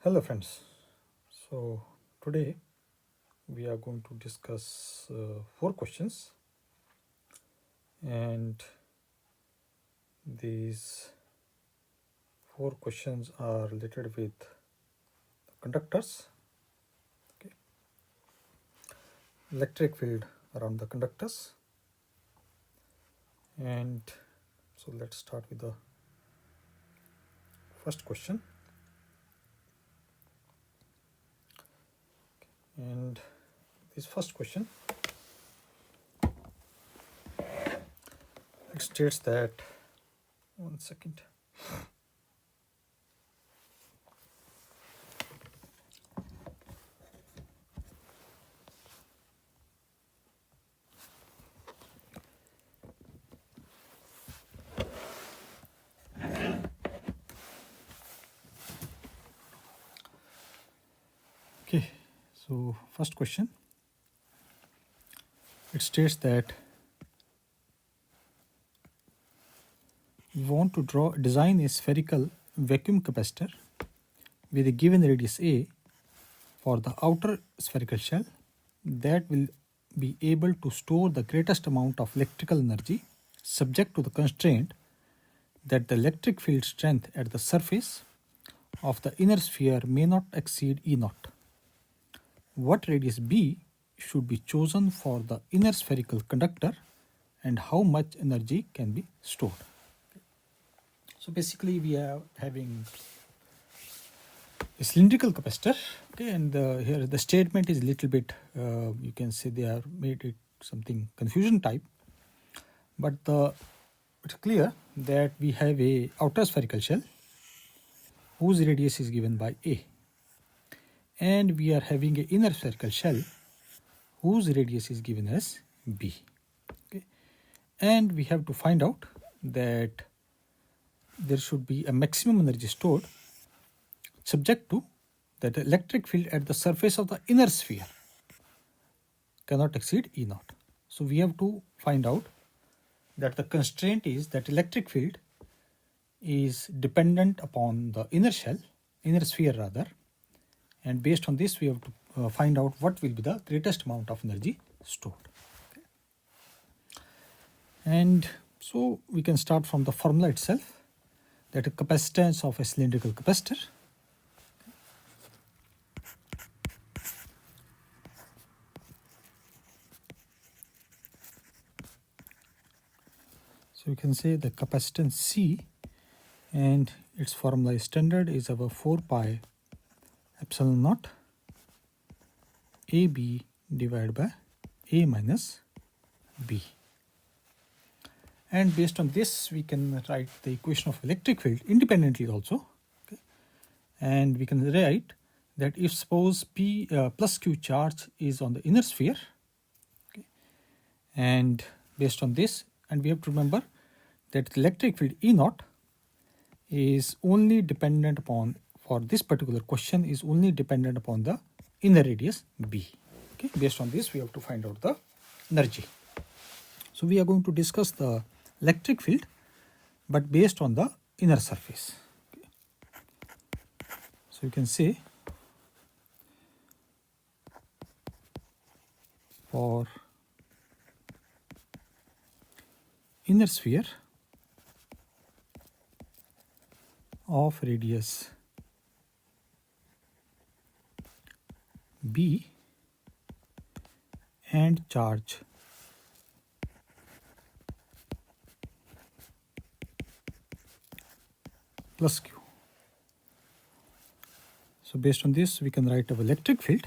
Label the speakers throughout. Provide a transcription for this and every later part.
Speaker 1: Hello friends. So today we are going to discuss 4 questions, and these 4 questions are related with conductors, okay, electric field around the conductors. And so let's start with the first question. And this first question, it states that, one second. Okay, so first question, it states that we want to design a spherical vacuum capacitor with a given radius A for the outer spherical shell that will be able to store the greatest amount of electrical energy, subject to the constraint that the electric field strength at the surface of the inner sphere may not exceed E naught. What radius B should be chosen for the inner spherical conductor, and how much energy can be stored? So basically we are having a cylindrical capacitor, okay, and here the statement is a little bit, you can say they are made it something confusion type, but it's clear that we have a outer spherical shell whose radius is given by A, and we are having an inner spherical shell whose radius is given as B, okay, and we have to find out that there should be a maximum energy stored subject to that the electric field at the surface of the inner sphere cannot exceed E naught. So we have to find out that the constraint is that electric field is dependent upon the inner sphere rather, and based on this we have to find out what will be the greatest amount of energy stored. Okay. And so we can start from the formula itself, that the capacitance of a cylindrical capacitor so we can say the capacitance C, and its formula is standard is our 4 pi epsilon naught AB divided by A minus B. And based on this we can write the equation of electric field independently also, okay, and we can write that if suppose P plus Q charge is on the inner sphere, okay, and based on this, and we have to remember that electric field E naught is only dependent upon, for this particular question, is only dependent upon the inner radius B. Okay, based on this we have to find out the energy. So we are going to discuss the electric field but based on the inner surface. Okay. So you can say for inner sphere of radius B and charge plus Q. So based on this we can write our electric field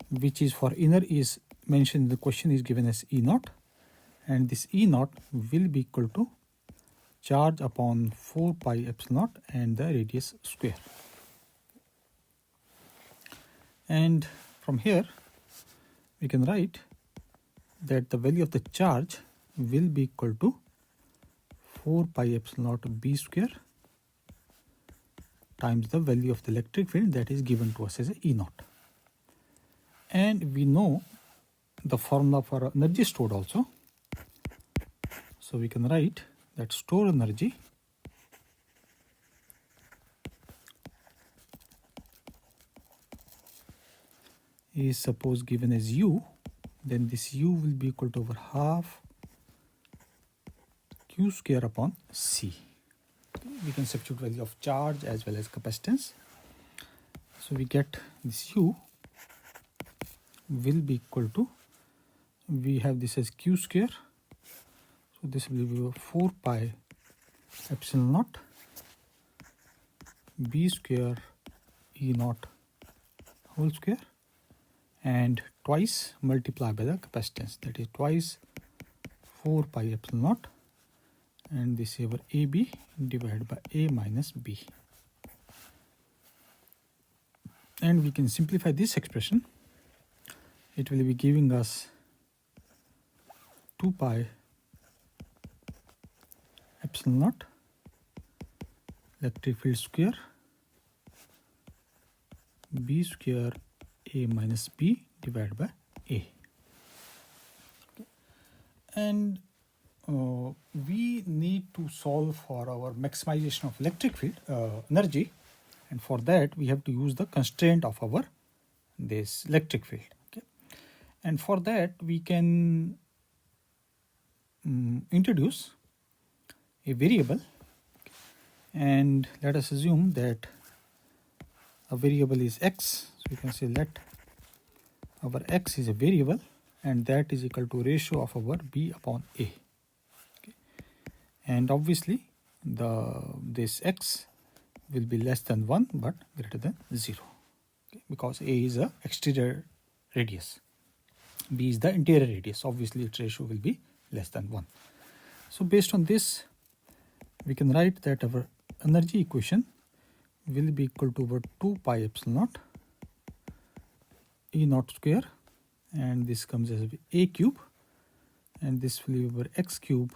Speaker 1: which is for inner is mentioned in the question is given as E naught, and this E naught will be equal to charge upon 4 pi epsilon naught and the radius square. And from here we can write that the value of the charge will be equal to 4 pi epsilon naught B square times the value of the electric field that is given to us as a E naught. And we know the formula for energy stored also, So we can write that stored energy is suppose given as U, then this U will be equal to over half Q square upon C. Okay, we can substitute value of charge as well as capacitance. So we get this U will be equal to, we have this as Q square, so this will be 4 pi epsilon naught B square E naught whole square, and twice multiplied by the capacitance, that is twice 4 pi epsilon naught, and this is our AB divided by A minus B. And we can simplify this expression. It will be giving us 2 pi epsilon naught electric field square B square A minus B divided by A. Okay. And we need to solve for our maximization of electric field energy, and for that we have to use the constraint of our this electric field. Okay. And for that we can introduce a variable, and let us assume that a variable is x. So we can say let our x is a variable, and that is equal to ratio of our B upon A. Okay. And obviously this x will be less than 1 but greater than 0, okay, because A is a exterior radius, B is the interior radius, obviously its ratio will be less than 1. So based on this we can write that our energy equation will be equal to over 2 pi epsilon naught E naught square, and this comes as A cube, and this will be over x cube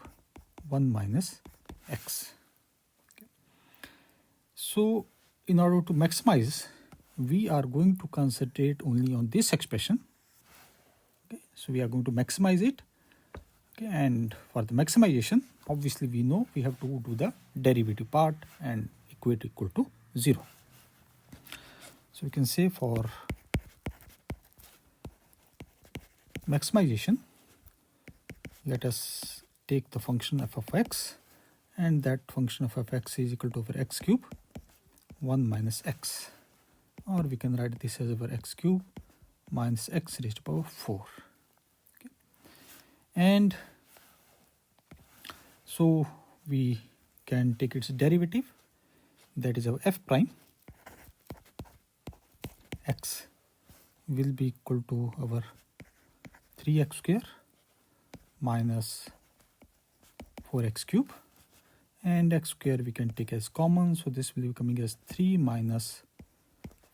Speaker 1: 1 minus x. Okay. So in order to maximize, we are going to concentrate only on this expression. Okay. So we are going to maximize it. Okay. And for the maximization, obviously we know we have to do the derivative part and equate equal to 0. So we can say for maximization, let us take the function f of x, and that function of f(x) is equal to over x cube 1 minus x, or we can write this as over x cube minus x raised to power 4. Okay. And so we can take its derivative, that is our f prime x will be equal to our 3x square minus 4x cube, and x square we can take as common, so this will be coming as 3 minus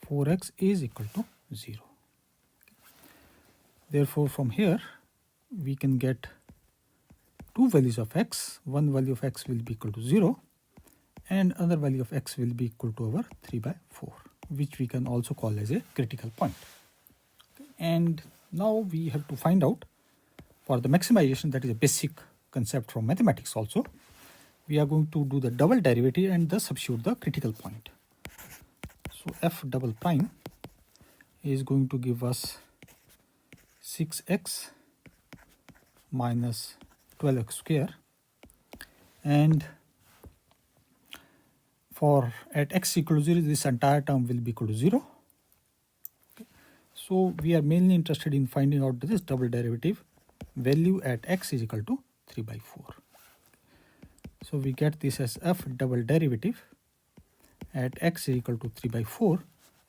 Speaker 1: 4x is equal to 0. Therefore from here we can get two values of x. One value of x will be equal to 0, and other value of x will be equal to over 3 by 4, which we can also call as a critical point. Okay. And now we have to find out for the maximization, that is a basic concept from mathematics also. We are going to do the double derivative and thus substitute the critical point. So f double prime is going to give us 6x minus 12x square, and for at x equal to 0 this entire term will be equal to 0. Okay. So we are mainly interested in finding out this double derivative value at x is equal to 3 by 4. So we get this as f double derivative at x is equal to 3 by 4.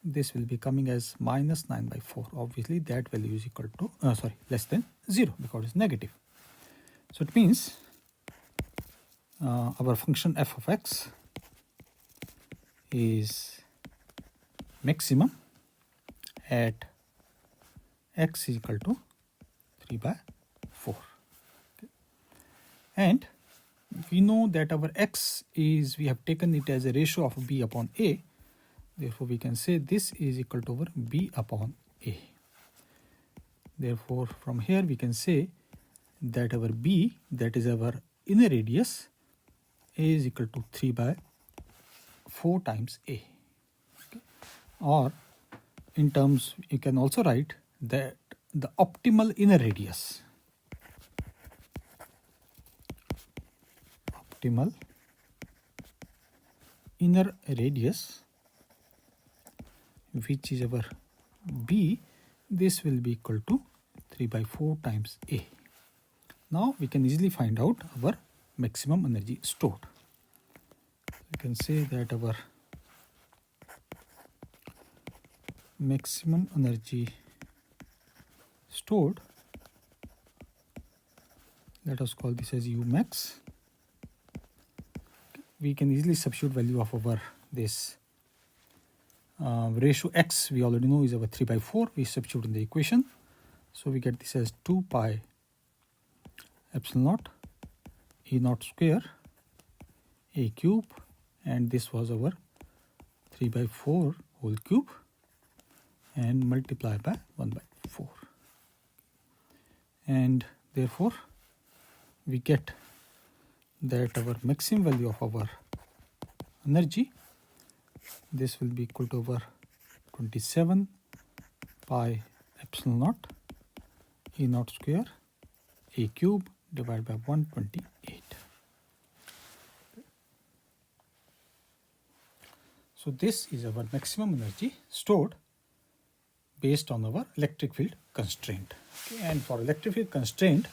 Speaker 1: This will be coming as minus 9 by 4. Obviously that value is equal to less than 0 because it's negative. So it means our function f of x is maximum at x is equal to 3 by 4. Okay. And we know that our x is, we have taken it as a ratio of b upon a. Therefore we can say this is equal to over b upon a. Therefore from here we can say that our b, that is our inner radius A is equal to 3 by 4 times A. Okay. Or in terms, you can also write that the optimal inner radius, which is our B, this will be equal to 3 by 4 times A. Now we can easily find out our maximum energy stored. We can say that our maximum energy stored, let us call this as U max. We can easily substitute value of our this ratio x, we already know is our 3 by 4. We substitute in the equation. So we get this as 2 pi epsilon naught E naught square A cube, and this was our 3 by 4 whole cube, and multiply by 1 by 4. And therefore we get that our maximum value of our energy, this will be equal to over 27 pi epsilon naught E naught square A cube divided by 128. So this is our maximum energy stored based on our electric field constraint. Okay. And for electric field constraint,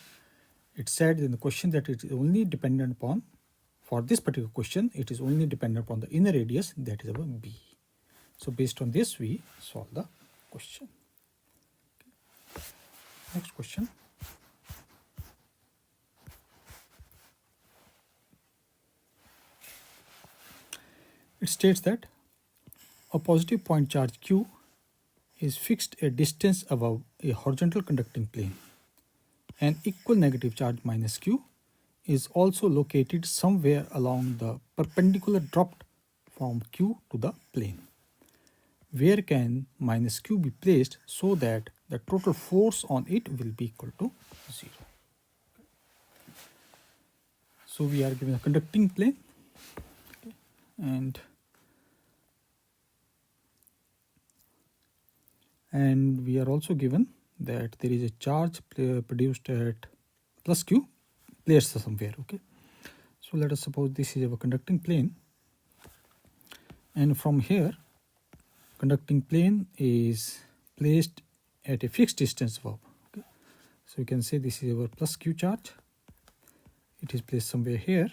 Speaker 1: it said in the question that it is only dependent upon, for this particular question, it is only dependent upon the inner radius, that is our B. So based on this, we solve the question. Okay. Next question. It states that a positive point charge Q is fixed a distance above a horizontal conducting plane. An equal negative charge minus Q is also located somewhere along the perpendicular dropped from Q to the plane. Where can minus Q be placed so that the total force on it will be equal to 0? So we are given a conducting plane, okay, and we are also given that there is a charge produced at plus Q placed somewhere. Okay, so let us suppose this is our conducting plane, and from here conducting plane is placed at a fixed distance above. Okay, so you can say this is our plus Q charge. It is placed somewhere here,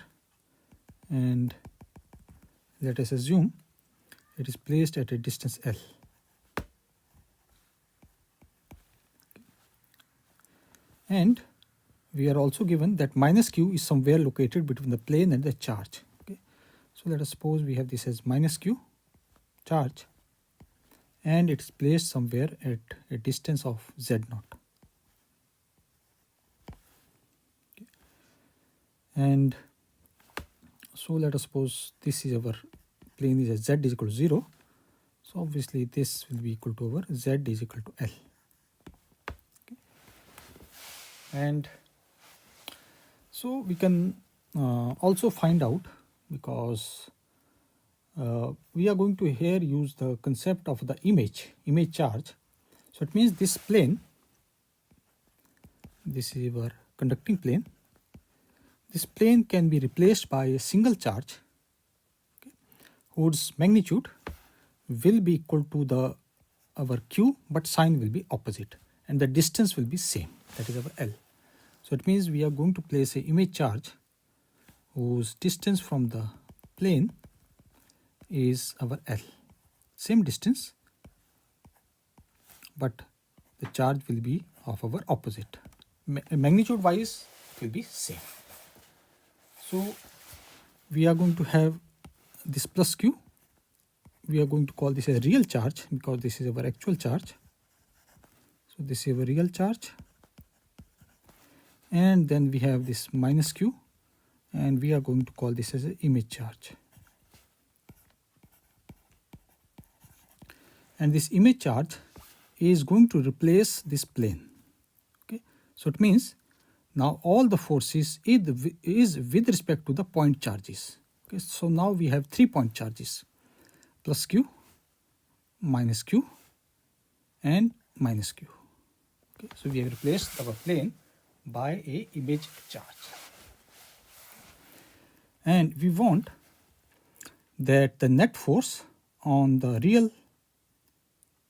Speaker 1: and let us assume it is placed at a distance L. And we are also given that minus Q is somewhere located between the plane and the charge. Okay, so let us suppose we have this as minus Q charge, and it is placed somewhere at a distance of Z naught. Okay. And so let us suppose this is our plane is at Z is equal to 0. So obviously this will be equal to our Z is equal to L. And so we can also find out, because we are going to here use the concept of the image charge. So it means this plane, this is our conducting plane, this plane can be replaced by a single charge, okay, whose magnitude will be equal to our Q, but sign will be opposite, and the distance will be same, that is our L. So it means we are going to place an image charge whose distance from the plane is our L, same distance, but the charge will be of our opposite. Magnitude wise it will be same. So we are going to have this plus Q. We are going to call this a real charge because this is our actual charge. So this is our real charge. And then we have this minus Q, and we are going to call this as an image charge. And this image charge is going to replace this plane. Okay, so it means Now all the forces is with respect to the point charges. Okay, so now we have 3 point charges, plus q, minus q, and minus q. Okay, so we have replaced our plane by a image charge, and we want that the net force on the real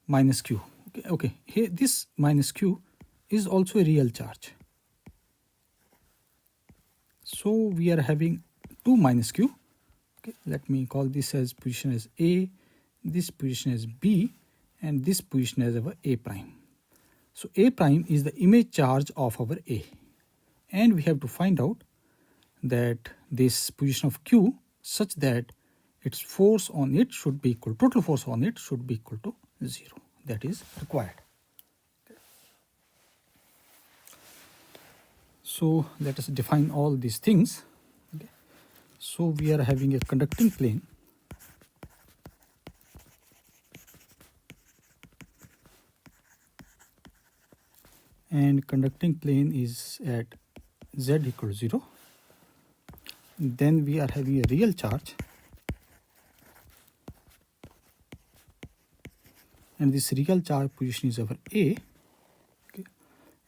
Speaker 1: minus q. Okay, here this minus q is also a real charge. So we are having 2 minus q. Okay, let me call this as position as A, this position as B, and this position as our A prime. So A prime is the image charge of our A, and we have to find out that this position of Q such that its force on it should be equal, total force on it should be equal to 0. That is required. So let us define all these things. Okay. So we are having a conducting plane, and conducting plane is at z equals 0. Then we are having a real charge, and this real charge position is our A. Okay.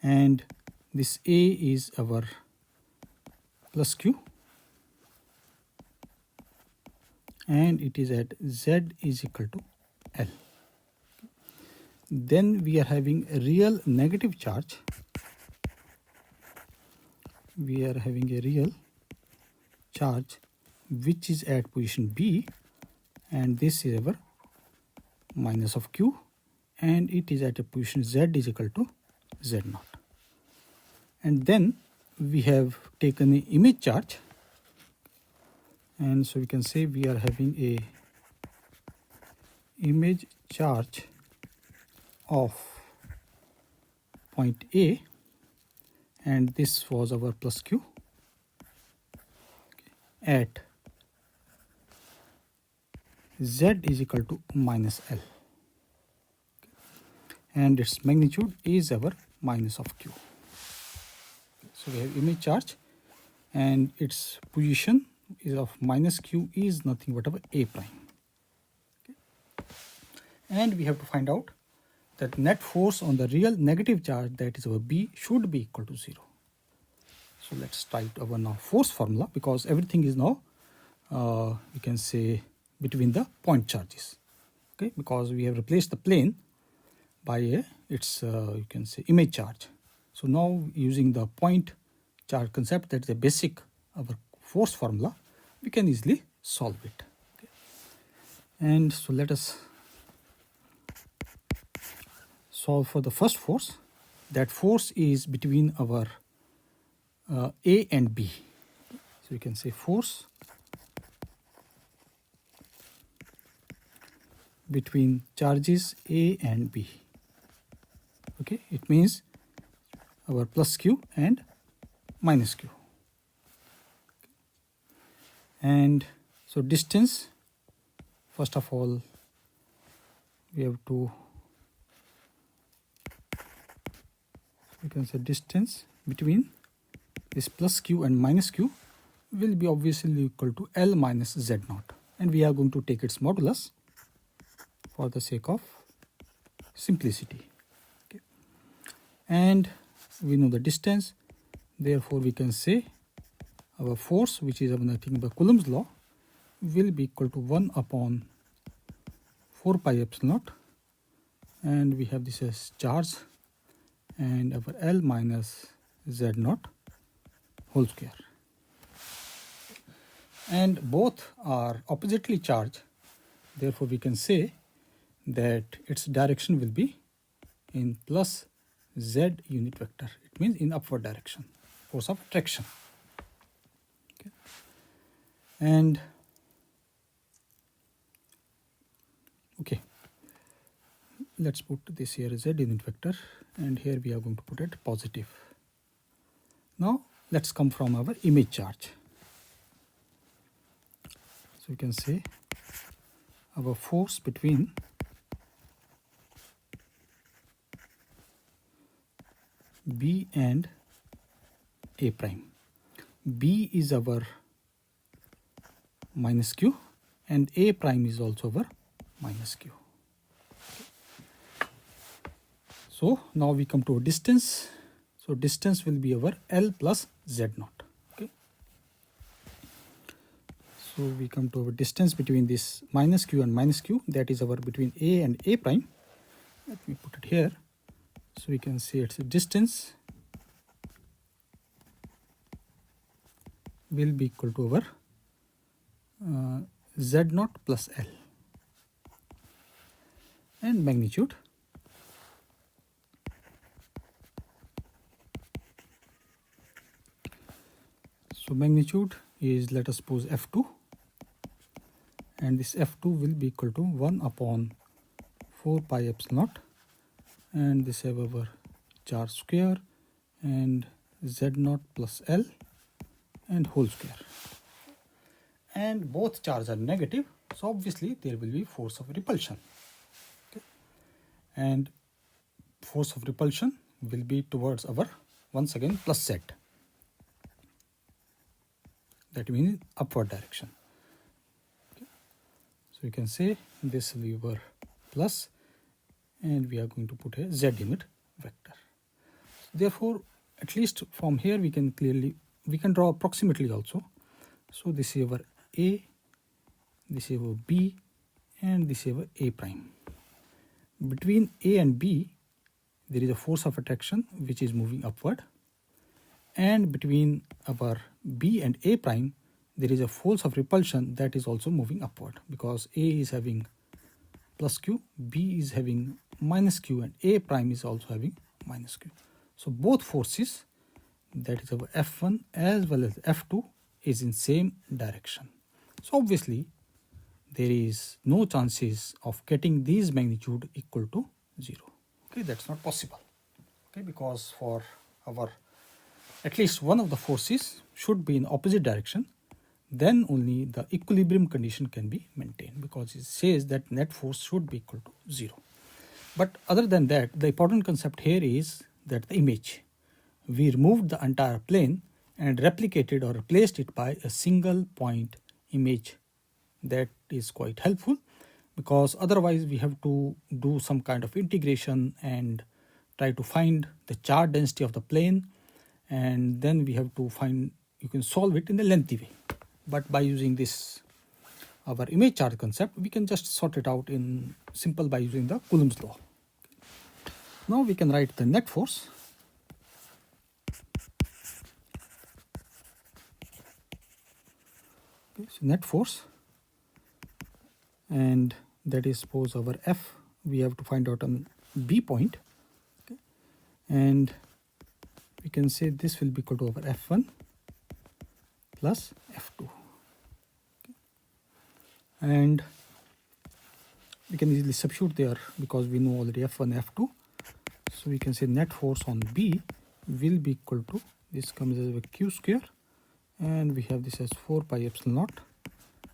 Speaker 1: And this A is our plus Q, and it is at Z is equal to L. Then we are having a real negative charge. We are having a real charge which is at position B, and this is our minus of Q, and it is at a position Z is equal to Z naught. And then we have taken an image charge, and so we can say we are having a image charge of point A, and this was our plus Q at Z is equal to minus L, and its magnitude is our minus of Q. So we have image charge, and its position is of minus Q is nothing but our A prime. Okay. And we have to find out that net force on the real negative charge, that is our B, should be equal to 0. So let's write our now force formula, because everything is now we can say between the point charges. Okay, because we have replaced the plane by a its you can say image charge. So now using the point charge concept, that is a basic our force formula, we can easily solve it. Okay. And so let us solve for the first force. That force is between our A and B. So we can say force between charges A and B. Okay, it means our plus Q and minus Q. And so distance, first of all we have to, we can say distance between this plus Q and minus Q will be obviously equal to L minus Z naught, and we are going to take its modulus for the sake of simplicity. Okay. And we know the distance, therefore we can say our force, which is nothing but Coulomb's law, will be equal to 1 upon 4 pi epsilon naught, and we have this as charge, and our L minus Z naught whole square. And both are oppositely charged, therefore we can say that its direction will be in plus Z unit vector. It means in upward direction, force of attraction. Okay. And okay, let's put this here as Z unit vector, and here we are going to put it positive. Now let's come from our image charge. So we can say our force between B and A prime. B is our minus q and A prime is also our minus q. So now we come to a distance. So distance will be our L plus Z naught. Okay. So we come to our distance between this minus q and minus q, that is our between A and A prime. Let me put it here. So we can say its distance will be equal to our Z naught plus L, and magnitude so magnitude is, let us suppose, F2, and this F2 will be equal to 1 upon 4 pi epsilon naught, and this have our charge square and Z naught plus L and whole square, and both charges are negative, so obviously there will be force of repulsion. Okay. And force of repulsion will be towards our, once again, plus Z, that means upward direction. Okay. So you can say this will be our plus, and we are going to put a Z unit vector. Therefore, at least from here we can draw approximately also. So this is our A, this is our B, and this is our A prime. Between A and B there is a force of attraction which is moving upward, and between our B and A prime there is a force of repulsion that is also moving upward, because A is having plus q, B is having minus q, and A prime is also having minus q. So both forces, that is our F1 as well as F2, is in same direction. So obviously there is no chances of getting these magnitude equal to 0. Okay, that's not possible. Okay, because for our, at least one of the forces should be in opposite direction, then only the equilibrium condition can be maintained, because it says that net force should be equal to 0. But other than that, the important concept here is that the image, we removed the entire plane and replicated or replaced it by a single point image. That is quite helpful, because otherwise we have to do some kind of integration and try to find the charge density of the plane, and then we have to find, you can solve it in a lengthy way. But by using this, our image charge concept, we can just sort it out in simple by using the Coulomb's law. Now we can write the net force. Okay, so net force, and that is, suppose our F we have to find out on B point. Okay. And we can say this will be equal to our F1 plus F2. Okay. And we can easily substitute there because we know already F1, F2. So we can say net force on B will be equal to, this comes as a Q square, and we have this as 4 pi epsilon naught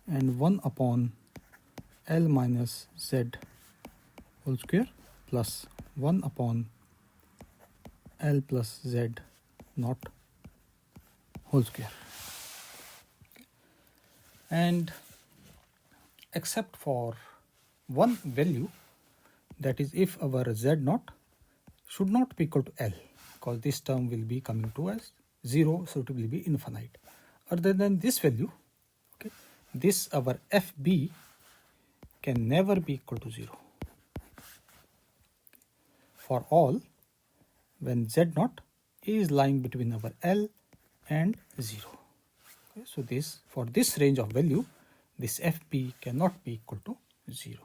Speaker 1: and 1 upon L minus Z whole square plus 1 upon L plus Z naught whole square. Okay. And except for one value, that is if our Z naught should not be equal to L, because this term will be coming to as 0, so it will be infinite. Other than this value, okay, this our FB can never be equal to 0 for all when Z naught is lying between our L and 0. Okay, so this, for this range of value, this FB cannot be equal to 0.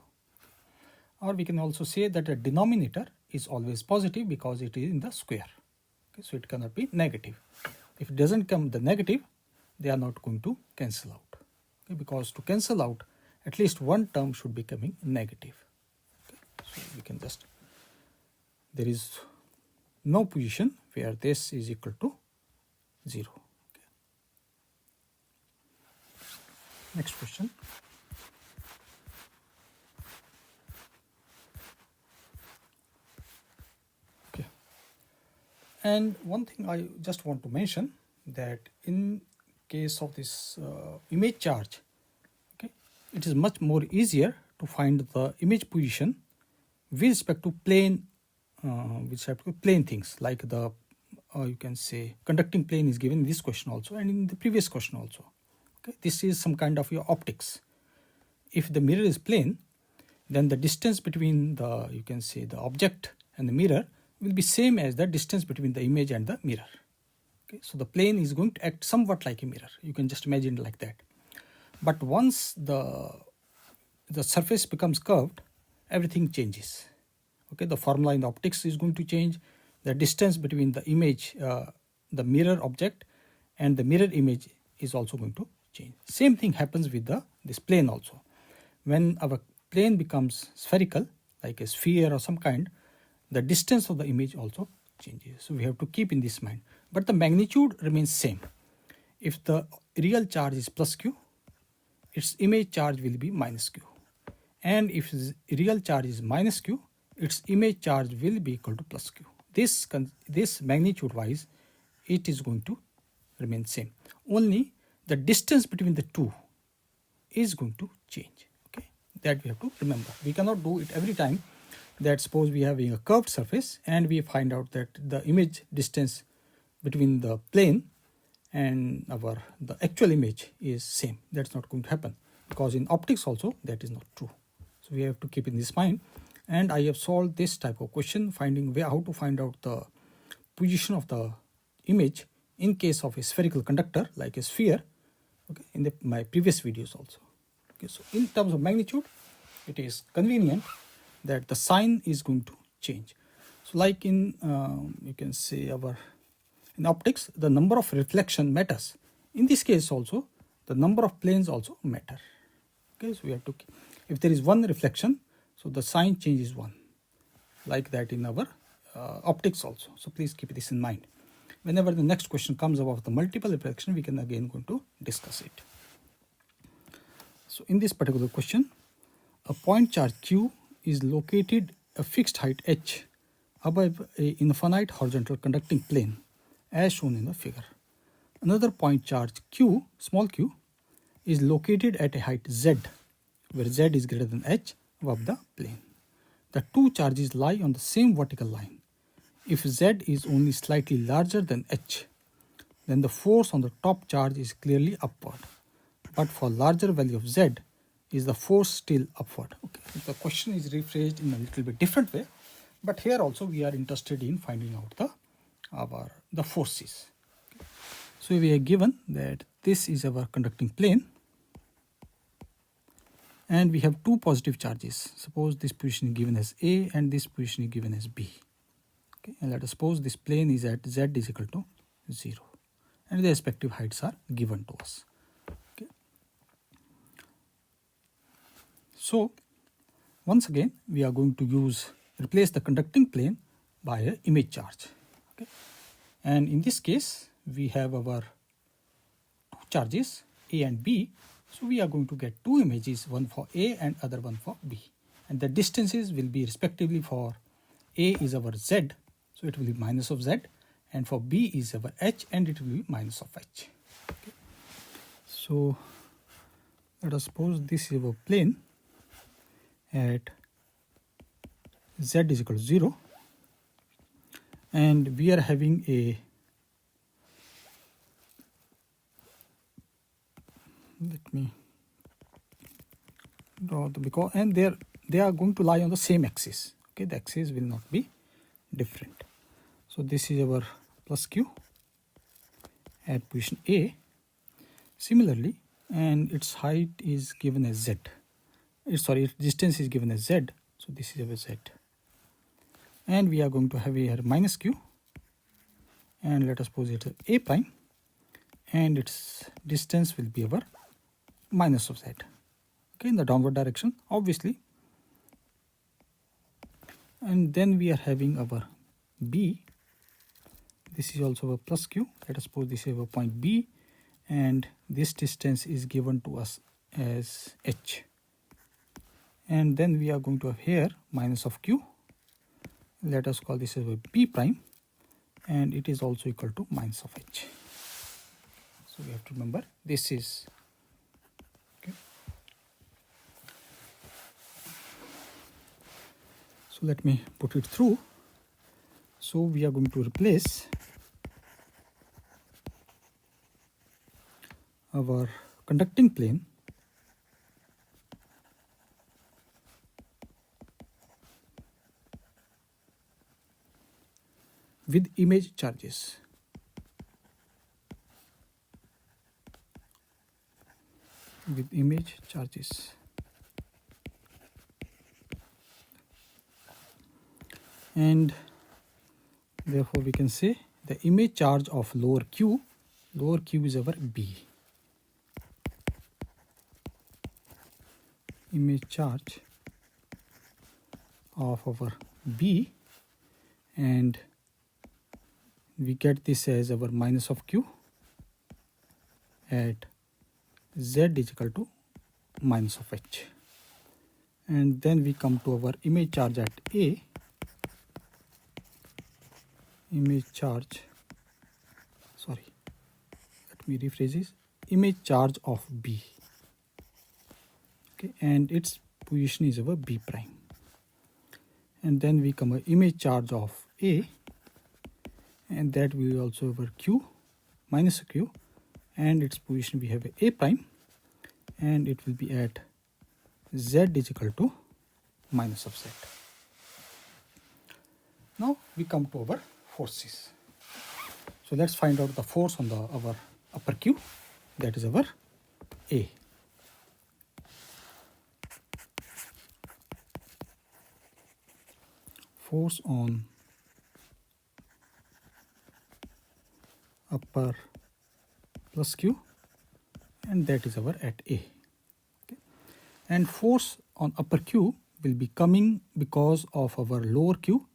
Speaker 1: Or we can also say that the denominator is always positive because it is in the square. Okay, so it cannot be negative. If it doesn't come the negative, they are not going to cancel out. Okay, because to cancel out, at least one term should be coming negative. Okay, so we can just, there is no position where this is equal to 0. Okay. Next question. Okay. And one thing I just want to mention that in case of this image charge, okay, it is much more easier to find the image position with respect to plane things, like the you can say conducting plane is given in this question also and in the previous question also. Okay, this is some kind of your optics. If the mirror is plane, then the distance between the, you can say, the object and the mirror will be same as the distance between the image and the mirror. Okay, so the plane is going to act somewhat like a mirror. You can just imagine it like that. But once the surface becomes curved, everything changes. Okay, the formula in the optics is going to change. The distance between the image, the mirror object, and the mirror image is also going to change. Same thing happens with this plane also. When our plane becomes spherical, like a sphere or some kind, the distance of the image also changes. So we have to keep in this mind. But the magnitude remains same. If the real charge is plus q, its image charge will be minus q. And if real charge is minus q, its image charge will be equal to plus q. This magnitude wise, it is going to remain same. Only the distance between the two is going to change. Okay, that we have to remember. We cannot do it every time. That suppose we have a curved surface and we find out that the image distance between the plane and the actual image is same. That's not going to happen, because in optics also that is not true. So we have to keep in this mind. And I have solved this type of question, finding how to find out the position of the image in case of a spherical conductor like a sphere, okay, in my previous videos also. Okay, so in terms of magnitude, it is convenient that the sign is going to change. So like in you can say in optics, the number of reflection matters. In this case also, the number of planes also matter. Okay, so we have to, if there is one reflection, so the sign changes 1, like that in our optics also. So please keep this in mind. Whenever the next question comes about the multiple reflection, we can again going to discuss it. So in this particular question, a point charge q is located a fixed height h above a infinite horizontal conducting plane as shown in the figure. Another point charge q, small q, is located at a height z, where z is greater than h above the plane. The two charges lie on the same vertical line. If z is only slightly larger than h, then the force on the top charge is clearly upward. But for larger value of z, is the force still upward? Okay, the question is rephrased in a little bit different way, but here also we are interested in finding out the forces. Okay. So we are given that this is our conducting plane, and we have two positive charges. Suppose this position is given as A and this position is given as B. Okay, and let us suppose this plane is at z is equal to 0, and the respective heights are given to us. Okay. So once again we are going to replace the conducting plane by an image charge. Okay. And in this case we have our two charges A and B. So we are going to get two images, one for A and other one for B. And the distances will be respectively for A is our Z, so it will be minus of Z, and for B is our H, and it will be minus of H. Okay. So let us suppose this is our plane at Z is equal to 0, and we are having a, let me draw the, because, and they are going to lie on the same axis. Okay, the axis will not be different. So this is our plus q at position A. Similarly, and its height is given as z. Its distance is given as z. So this is our z. And we are going to have here minus q, and let us suppose it is A prime, and its distance will be our minus of z. Okay, in the downward direction, obviously. And then we are having our B. This is also a plus q. Let us suppose this is our point B, and this distance is given to us as h. And then we are going to have here minus of q. Let us call this as a B prime, and it is also equal to minus of h. So we have to remember this is, okay. So let me put it through. So we are going to replace our conducting plane with image charges. With image charges. And therefore we can say the image charge of lower q is our B. Image charge of our B, and we get this as our minus of q at z is equal to minus of h. And then we come to our image charge at A. Image charge, sorry, let me rephrase this. Image charge of B, okay, and its position is our B prime. And then we come a image charge of A, and that will also over q minus q, and its position we have A prime, and it will be at z is equal to minus of z. Now we come to our forces. So let's find out the force on our upper q, that is our A. Force on upper plus q, and that is our at A. Okay. And force on upper q will be coming because of our lower q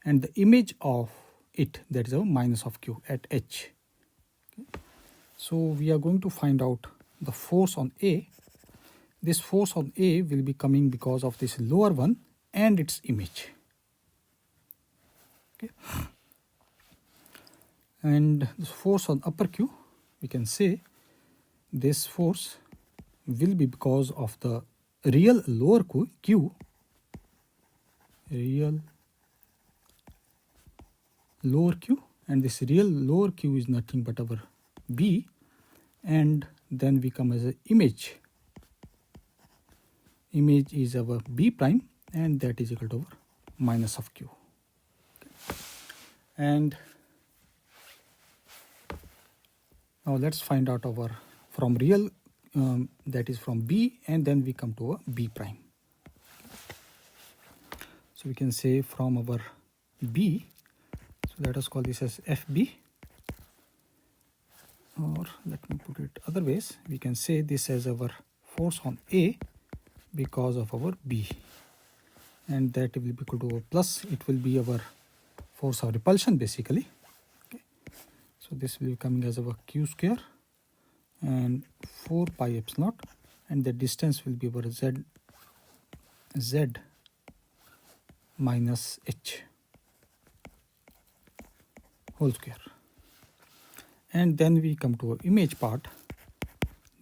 Speaker 1: and the image of it, that is our minus of q at h. Okay. So we are going to find out the force on A. This force on A will be coming because of this lower one and its image. Okay. And the force on upper q, we can say this force will be because of the real lower q, real lower q, and this real lower q is nothing but our B, and then we come as an image. Image is our B prime, and that is equal to our minus of q. Okay. And now let's find out our from real, that is from B, and then we come to a B prime. So we can say from our B, so let us call this as FB, or let me put it other ways, we can say this as our force on A because of our B, and that will be equal to a plus, it will be our force of repulsion basically. Okay. So this will be coming as our q square and 4 pi epsilon naught, and the distance will be our z minus h whole square. And then we come to our image part,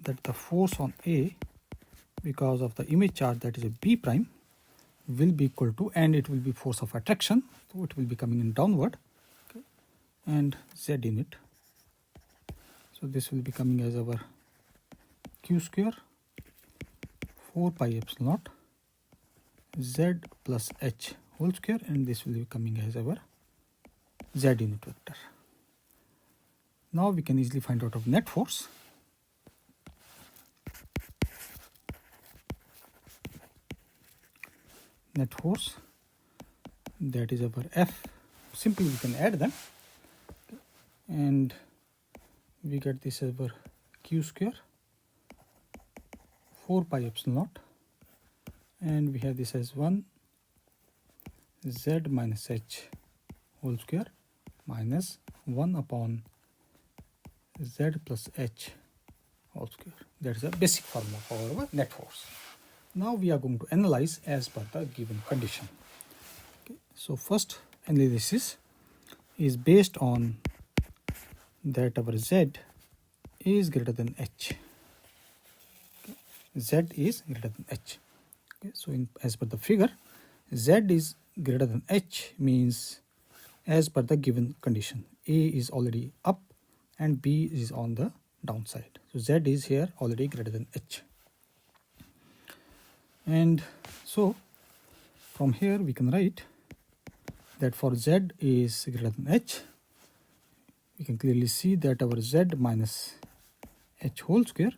Speaker 1: that the force on A because of the image charge, that is a B prime, will be equal to, and it will be force of attraction, so it will be coming in downward, okay, and z in it. So this will be coming as our q square 4 pi epsilon naught z plus h whole square, and this will be coming as our z unit vector. Now we can easily find out of net force. Net force, that is our F. Simply we can add them, and we get this as our q square 4 pi epsilon naught, and we have this as 1 z minus h whole square minus 1 upon z plus h whole square. That is a basic formula for our net force. Now we are going to analyze as per the given condition. Okay. So first analysis is based on that our z is greater than h. Okay. Z is greater than h. Okay. So as per the figure, Z is greater than h means as per the given condition, A is already up and B is on the downside. So Z is here already greater than h. And so from here we can write that for Z is greater than h, we can clearly see that our Z minus h whole square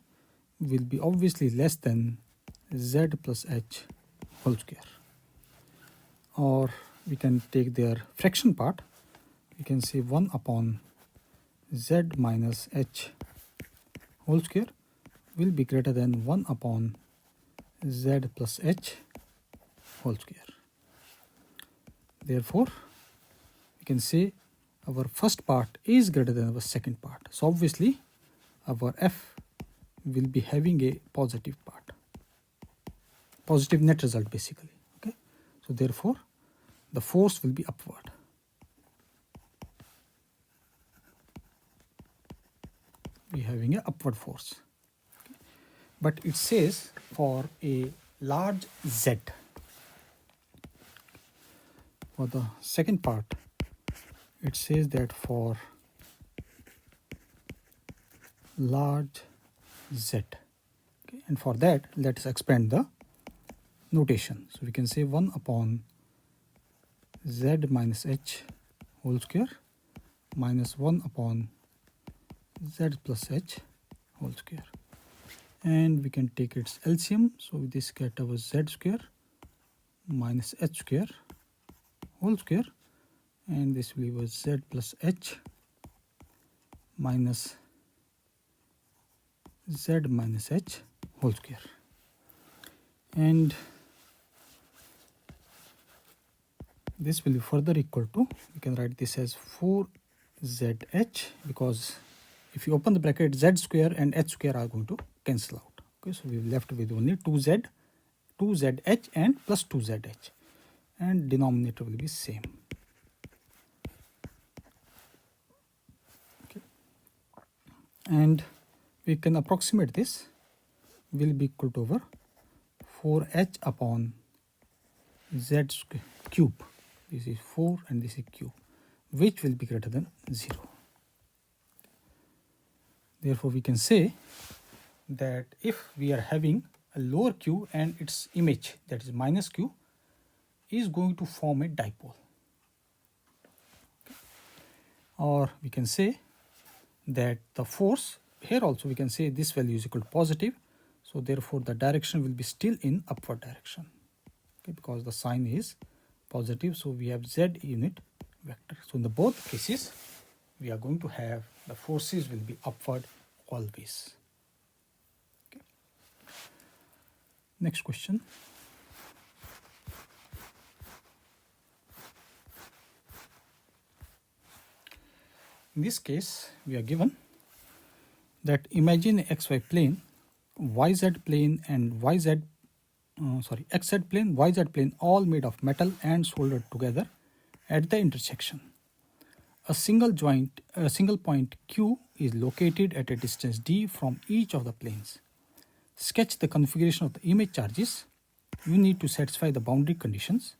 Speaker 1: will be obviously less than Z plus h whole square. Or we can take their fraction part, we can say 1 upon Z minus h whole square will be greater than 1 upon Z plus h whole square. Therefore, we can say our first part is greater than our second part. So obviously our f will be having a positive part, positive net result basically. Okay, so therefore the force will be upward. We are having an upward force. Okay. But it says for a large Z. For the second part, it says that for large Z. Okay. And for that, let us expand the notation. So we can say 1 upon Z minus h whole square minus 1 upon Z plus h whole square. And we can take its LCM. So this get our Z square minus h square whole square, and this will be Z plus h minus Z minus h whole square. And this will be further equal to, we can write this as 4ZH, because if you open the bracket, Z square and H square are going to cancel out. Okay, so we are left with only 2ZH and plus 2ZH, and denominator will be same. Okay. And we can approximate this will be equal to over 4H upon Z cube. This is 4 and this is cube, which will be greater than 0. Therefore, we can say that if we are having a lower q and its image, that is minus q, is going to form a dipole. Or we can say that the force, here also we can say this value is equal to positive. So therefore, the direction will be still in upward direction. Okay, because the sign is positive, so we have Z unit vector. So in the both cases, we are going to have the forces will be upward always. Okay. Next question. In this case, we are given that imagine XY plane, YZ plane and XZ plane, YZ plane all made of metal and soldered together at the intersection. A single point Q is located at a distance d from each of the planes. Sketch the configuration of the image charges. You need to satisfy the boundary conditions.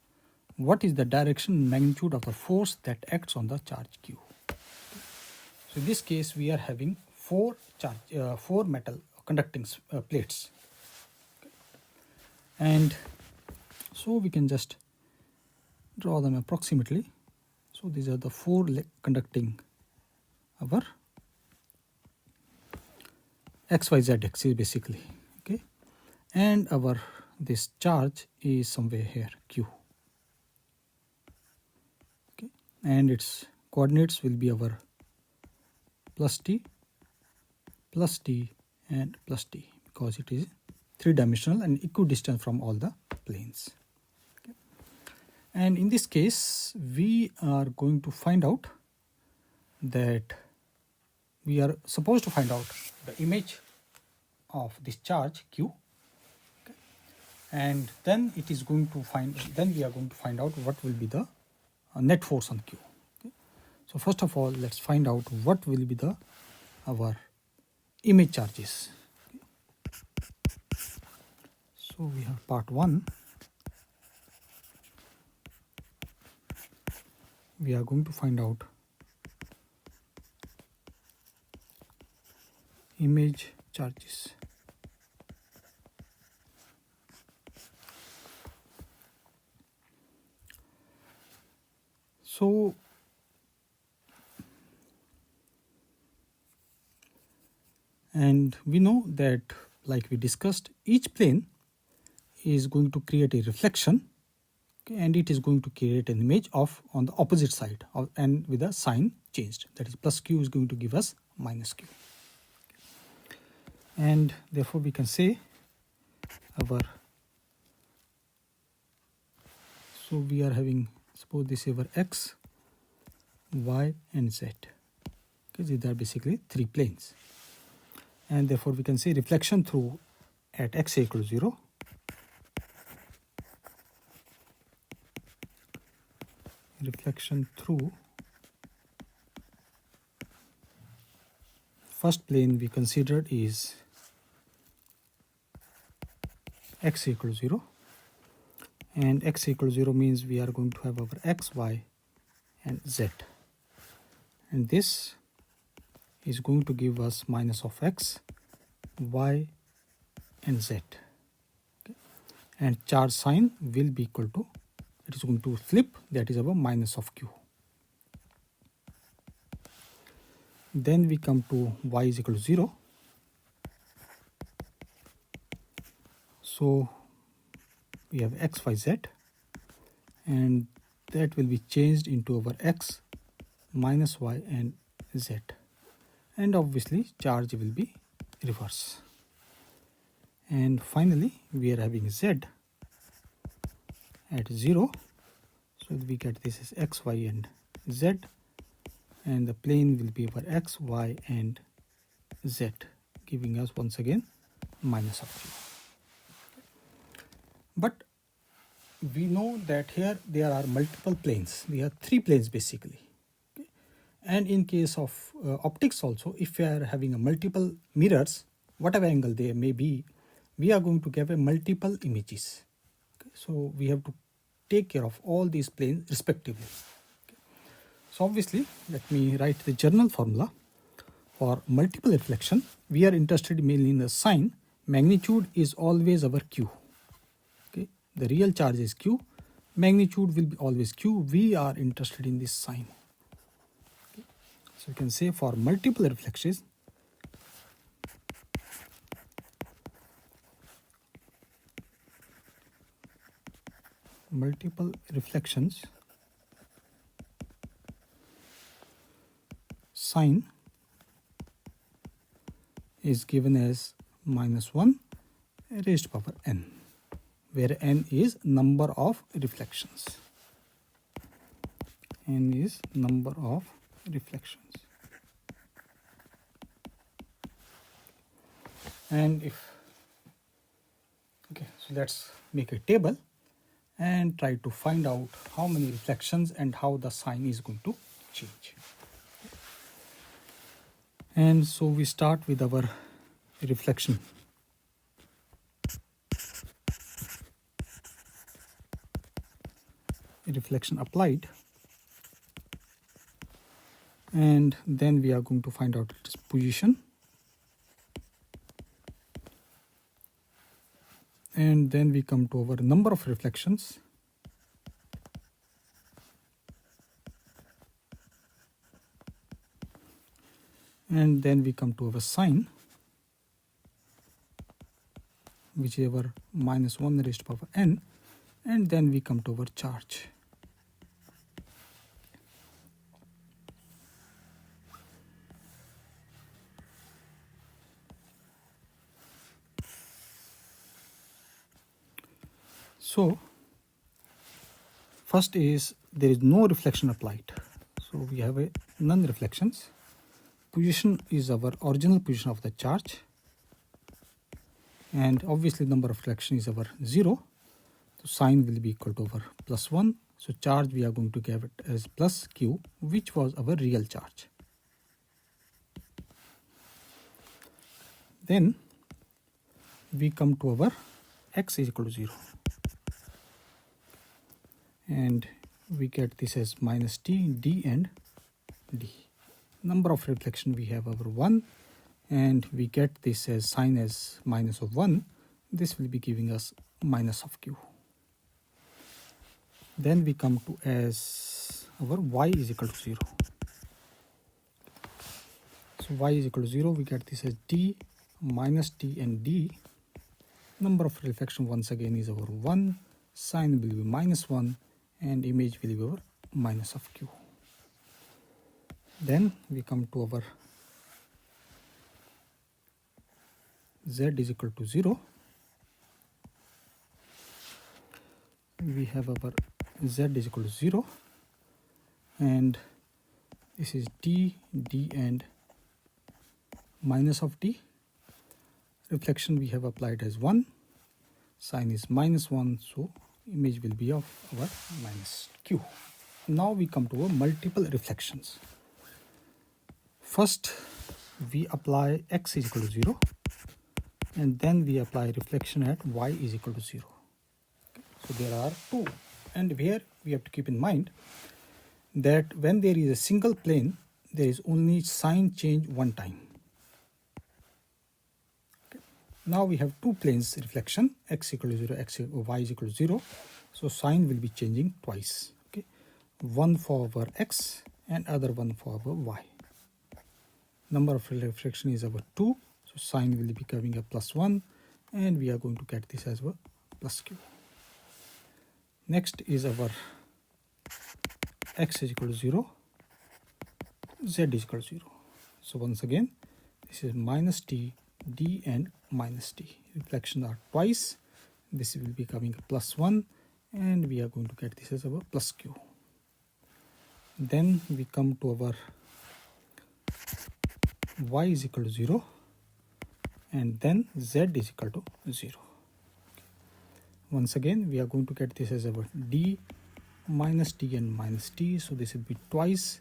Speaker 1: What is the direction and magnitude of the force that acts on the charge Q? So in this case, we are having four metal conducting plates. And so we can just draw them approximately. So these are the four conducting our XYZ axis basically. Okay, and our this charge is somewhere here Q. Okay, and its coordinates will be our plus t, and plus t, because it is three-dimensional and equidistant from all the planes. Okay. And in this case, we are going to find out that we are supposed to find out the image of this charge Q. Okay. And then it is going to we are going to find out what will be the net force on Q. Okay. So first of all, let's find out what will be our image charges. So we have part 1. We are going to find out image charges. So and we know that, like we discussed, each plane is going to create a reflection, okay, and it is going to create an image of on the opposite side of, and with a sign changed, that is plus q is going to give us minus q. And therefore we can say our, so we are having, suppose this is our x, y and z, because these are basically 3 planes, and therefore we can say reflection through at x equals 0, reflection through first plane we considered is x equals 0, and x equals 0 means we are going to have our x, y and z, and this is going to give us minus of x, y and z, okay. And charge sign will be equal to, it is going to flip, that is our minus of q. Then we come to y is equal to 0. So we have x, y, z, and that will be changed into our x, minus y and z, and obviously charge will be reverse. And finally we are having z at 0, so we get this is x, y and z, and the plane will be our x, y and z, giving us once again minus of q. But we know that here there are multiple planes, we have 3 planes basically, okay. And in case of optics also, if we are having a multiple mirrors, whatever angle they may be, we are going to get a multiple images, okay. So we have to take care of all these planes respectively, okay. So obviously let me write the general formula for multiple reflection. We are interested mainly in the sign. Magnitude is always our q, okay. The real charge is q, magnitude will be always q. We are interested in this sign, okay. So you can say for multiple reflections, sign is given as minus 1 raised to power n, where n is number of reflections. N is number of reflections. And if, okay, so let's make a table and try to find out how many reflections and how the sign is going to change. And so we start with our reflection. Reflection applied, and then we are going to find out its position, and then we come to our number of reflections, and then we come to our sign, which is our minus 1 raised to power n, and then we come to our charge. So first is there is no reflection applied, so we have a none reflections. Position is our original position of the charge, and obviously number of reflection is our 0, so sign will be equal to our plus 1, so charge we are going to give it as plus q, which was our real charge. Then we come to our x is equal to 0, and we get this as minus t, d and d. Number of reflection we have over 1, and we get this as sign as minus of 1. This will be giving us minus of q. Then we come to as our y is equal to 0. So y is equal to 0, we get this as d minus t and d. Number of reflection once again is over 1, sign will be minus 1, and image will be over minus of q. Then we come to our z is equal to 0. We have our z is equal to 0, and this is d, d and minus of d. Reflection we have applied as 1, sign is minus 1, so image will be of our minus q. Now we come to our multiple reflections. First we apply x is equal to 0, and then we apply reflection at y is equal to 0. So there are two, and here we have to keep in mind that when there is a single plane, there is only sign change one time. Okay. Now we have two planes reflection, x equal to 0, y is equal to 0. So sign will be changing twice. Okay, one for our x and other one for our y. Number of reflection is our 2, so sign will be becoming a plus 1, and we are going to get this as a plus q. Next is our x is equal to 0, z is equal to 0. So once again, this is minus t, d and minus t. Reflection are twice. This will be becoming a plus 1, and we are going to get this as our plus q. Then we come to our y is equal to 0, and then z is equal to 0. Once again, we are going to get this as our d minus t and minus t. So this will be twice,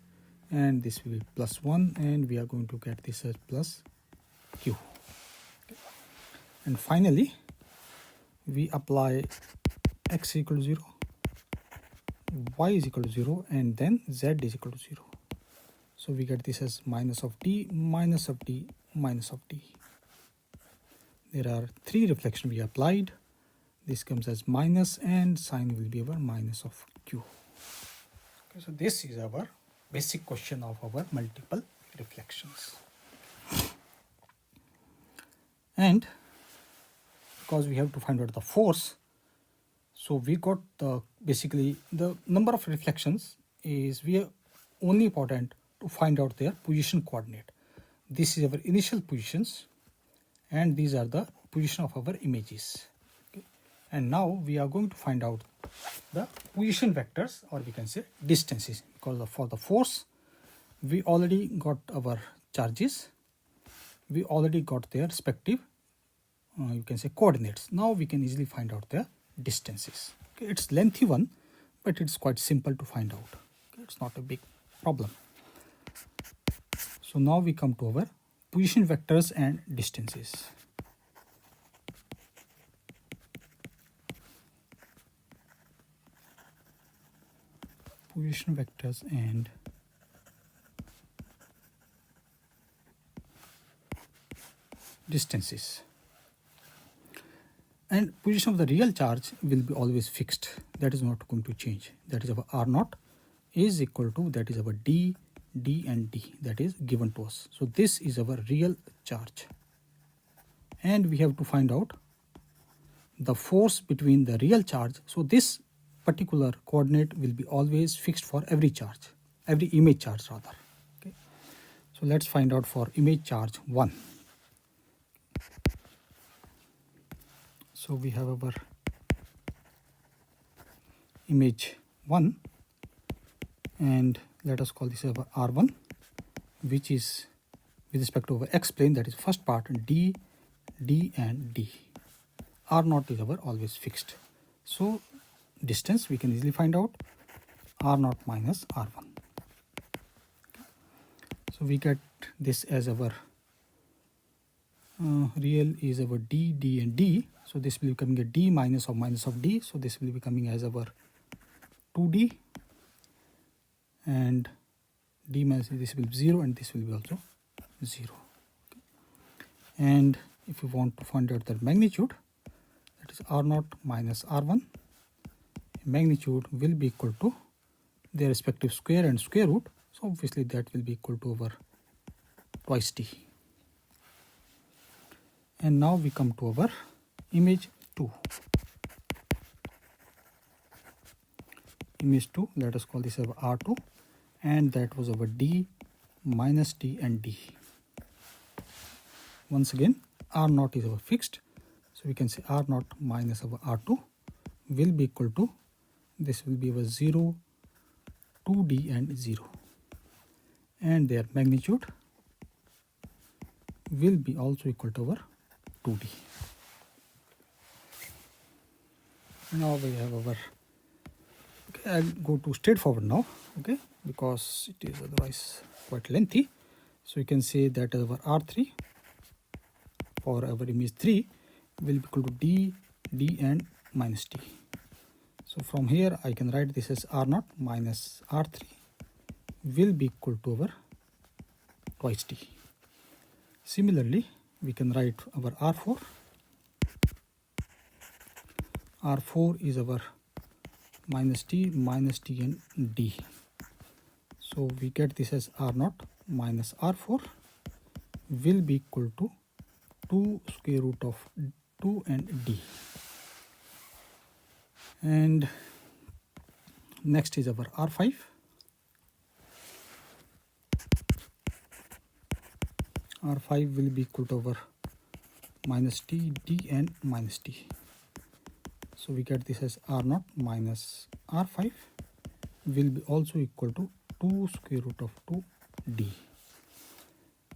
Speaker 1: and this will be plus 1, and we are going to get this as plus q. Okay. And finally, we apply x equal to 0, y is equal to 0, and then z is equal to 0. So we get this as minus of t, minus of t, minus of t. There are three reflections we applied. This comes as minus, and sign will be our minus of q. Okay, so this is our basic question of our multiple reflections. And because we have to find out the force, so we got the basically the number of reflections is we are only important to find out their position coordinate. This is our initial positions, and these are the position of our images. And now we are going to find out the position vectors, or we can say distances, because for the force we already got our charges, we already got their respective you can say coordinates. Now we can easily find out their distances. Okay, it's lengthy one, but it's quite simple to find out. Okay, it's not a big problem. So now we come to our position vectors and distances. Position vectors and distances. And position of the real charge will be always fixed. That is not going to change. That is our r naught is equal to, that is our d, d and d, that is given to us. So this is our real charge. And we have to find out the force between the real charge. So this particular coordinate will be always fixed for every charge, every image charge rather. Okay. So let's find out for image charge 1. So we have our image 1, and let us call this our r1, which is with respect to our x plane, that is first part d, d and d. r naught is our always fixed. So distance we can easily find out, r naught minus r1. So we get this as our real is our d, d and d. So this will be becoming a d minus of d. So this will be becoming as our 2d, and d minus this will be 0, and this will be also 0. Okay. And if you want to find out the magnitude, that is r0 minus r1, magnitude will be equal to their respective square and square root. So obviously that will be equal to our twice t. And now we come to our image 2. Image 2, let us call this our R2, and that was our d minus t and d. Once again, R0 is our fixed, so we can say R0 minus our R2 will be equal to, this will be our 0, 2d and 0, and their magnitude will be also equal to our 2d. Now we have our, okay, I'll go to straightforward now, okay, because it is otherwise quite lengthy. So you can say that our R3 for our image 3 will be equal to d, d and minus t. So from here I can write this as R0 minus R3 will be equal to our twice t. Similarly, we can write our R4. R4 is our minus t and d. So we get this as R0 minus R4 will be equal to 2 square root of 2 and d. And next is our R5. R5 will be equal to our minus t, d and minus t. So we get this as R0 minus R5 will be also equal to 2 square root of 2d.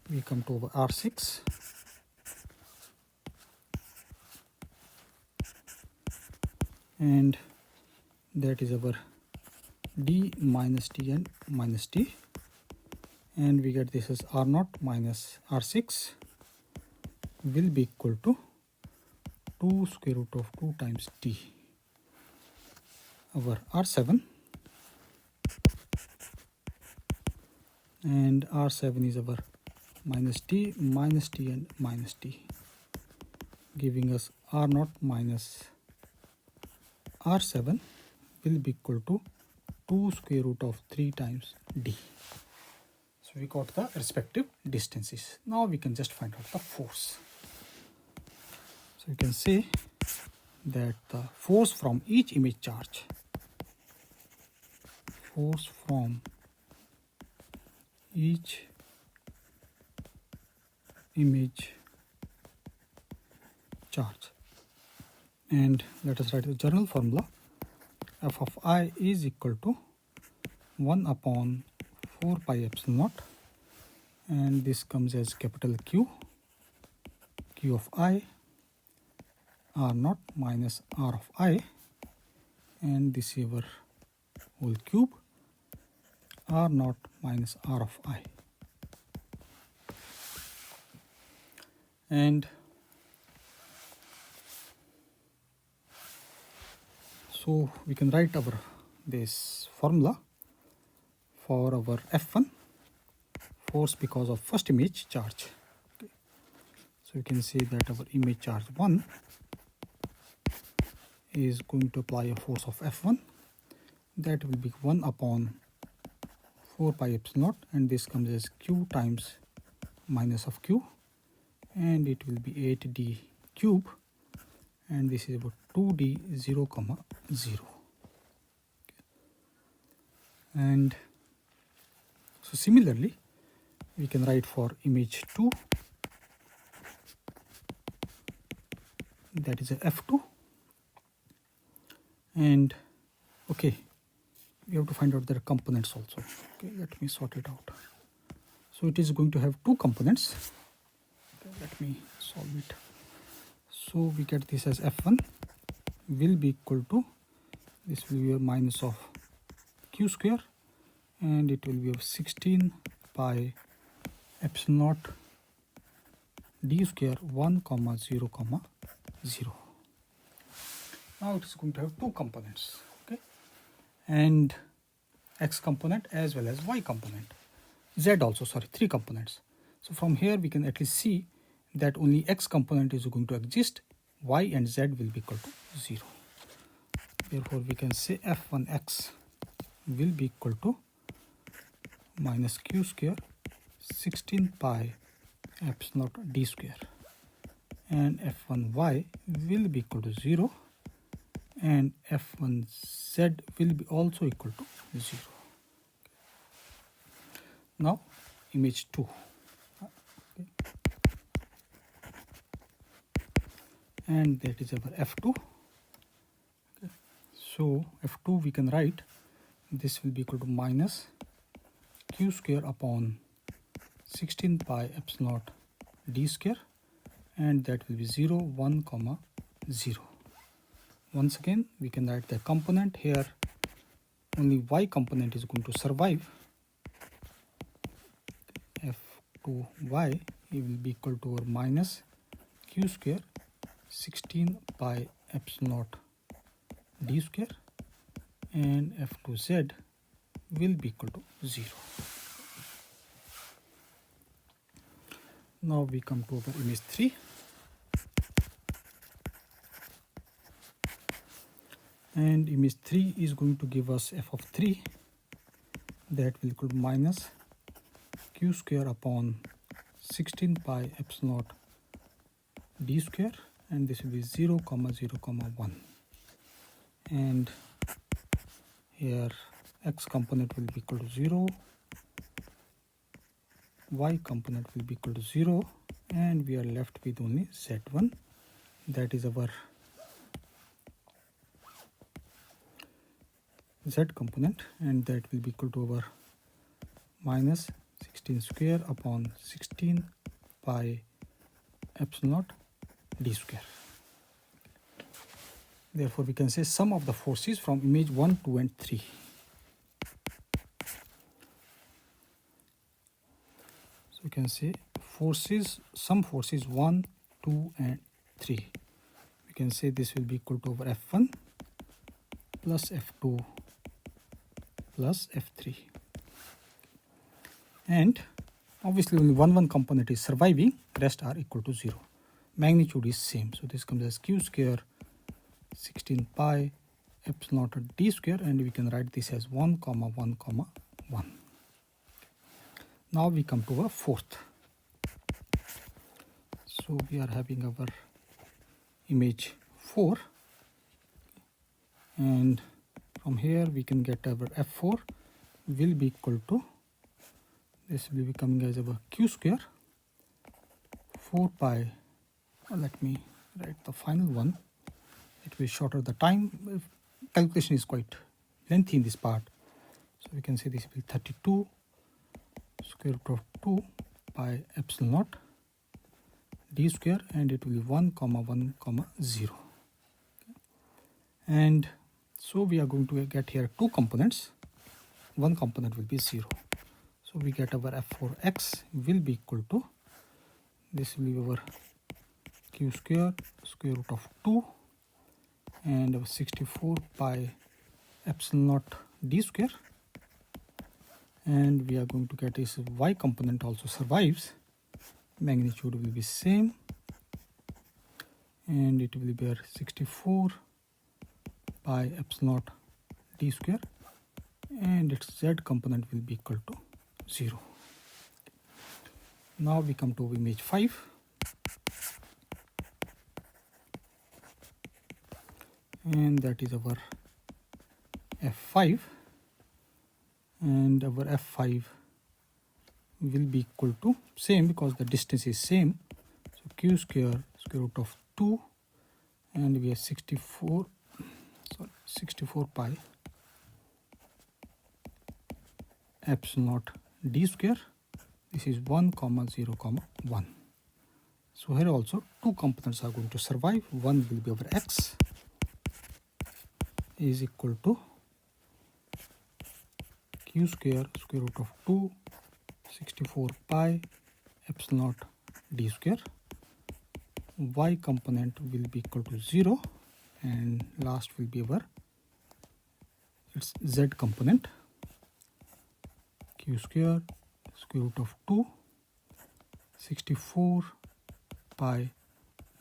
Speaker 1: We come to our R6. And that is our d minus t and minus t. And we get this as R0 minus R6 will be equal to 2 square root of 2 times t. Our R7, and R7 is our minus t and minus t, giving us R0 minus R7 will be equal to 2 square root of 3 times d. So we got the respective distances. Now we can just find out the force. So we can say that the force from each image charge, force from each image charge, and let us write the general formula. F of I is equal to 1 upon 4 pi epsilon naught, and this comes as capital Q, Q of I, R0 minus R of I, and this is our whole cube, R0 minus R of I. And so we can write our this formula for our F1, force because of first image charge. Okay. So we can say that our image charge 1 is going to apply a force of F1, that will be 1 upon 4 pi epsilon naught, and this comes as Q times minus of Q, and it will be 8d cube, and this is about 2d 0, 0. And so similarly we can write for image 2, that is a F2, and okay, we have to find out their components also. Okay, let me sort it out. So it is going to have two components. Okay, let me solve it. So we get this as F1 will be equal to, this will be a minus of Q square, and it will be of 16 pi epsilon naught d square 1 comma 0 comma 0. Now it is going to have two components, okay, and x component as well as y component, z also, sorry, three components. So from here we can at least see that only x component is going to exist, y and z will be equal to 0. Therefore we can say f1x will be equal to minus q square 16 pi epsilon naught d square, and f1y will be equal to 0, and f1z will be also equal to 0. Now image 2. Okay. And that is our f2. Okay. So f2 we can write this will be equal to minus q square upon 16 pi epsilon naught d square, and that will be 0 1 comma 0. Once again we can write the component here. Only y component is going to survive. f2y it will be equal to our minus q square 16 pi epsilon naught d square, and f2z will be equal to 0. Now we come to our image 3. And image 3 is going to give us f of 3, that will equal to minus q square upon 16 pi epsilon naught d square, and this will be 0 comma 0 comma 1. And here x component will be equal to 0, y component will be equal to 0, and we are left with only z1, that is our z component, and that will be equal to our minus 16 square upon 16 pi epsilon naught d square. Therefore we can say sum of the forces from image 1, 2 and 3. So we can say forces, some forces 1, 2 and 3. We can say this will be equal to over f1 plus f2 plus f3. And obviously only one component is surviving, rest are equal to 0. Magnitude is same, so this comes as q square 16 pi epsilon naught d square, and we can write this as 1 comma 1 comma 1. Now we come to our fourth. So we are having our image 4, and from here we can get our f4 will be equal to, this will be coming as our q square 4 pi, let me write the final one, it will shorter the time, calculation is quite lengthy in this part, so we can say this will be 32 square root of 2 pi epsilon naught d square, and it will be 1 comma 1 comma 0. And so we are going to get here two components, one component will be 0. So we get our f4x will be equal to, this will be our q square square root of 2 and our 64 pi epsilon naught d square, and we are going to get this y component also survives, magnitude will be same, and it will be 64 pi epsilon naught d square, and its z component will be equal to 0. Now we come to image 5. And that is our f5, and our f5 will be equal to same because the distance is same, so q square square root of 2, and we have 64 pi epsilon naught d square, this is 1 comma 0 comma 1. So here also two components are going to survive, one will be our x is equal to q square square root of 2 64 pi epsilon naught d square, y component will be equal to 0, and last will be our its z component, q square square root of 2 64 pi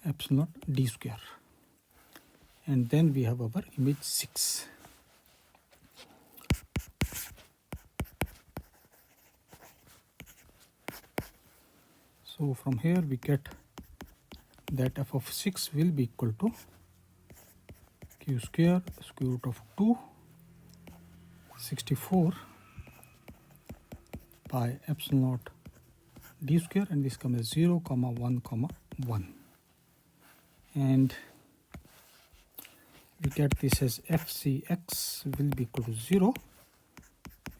Speaker 1: epsilon d square, and then we have our image 6. So from here we get that f of 6 will be equal to q square square root of 2 64 pi epsilon naught d square, and this comes as 0, 1, 1. And we get this as fcx will be equal to 0,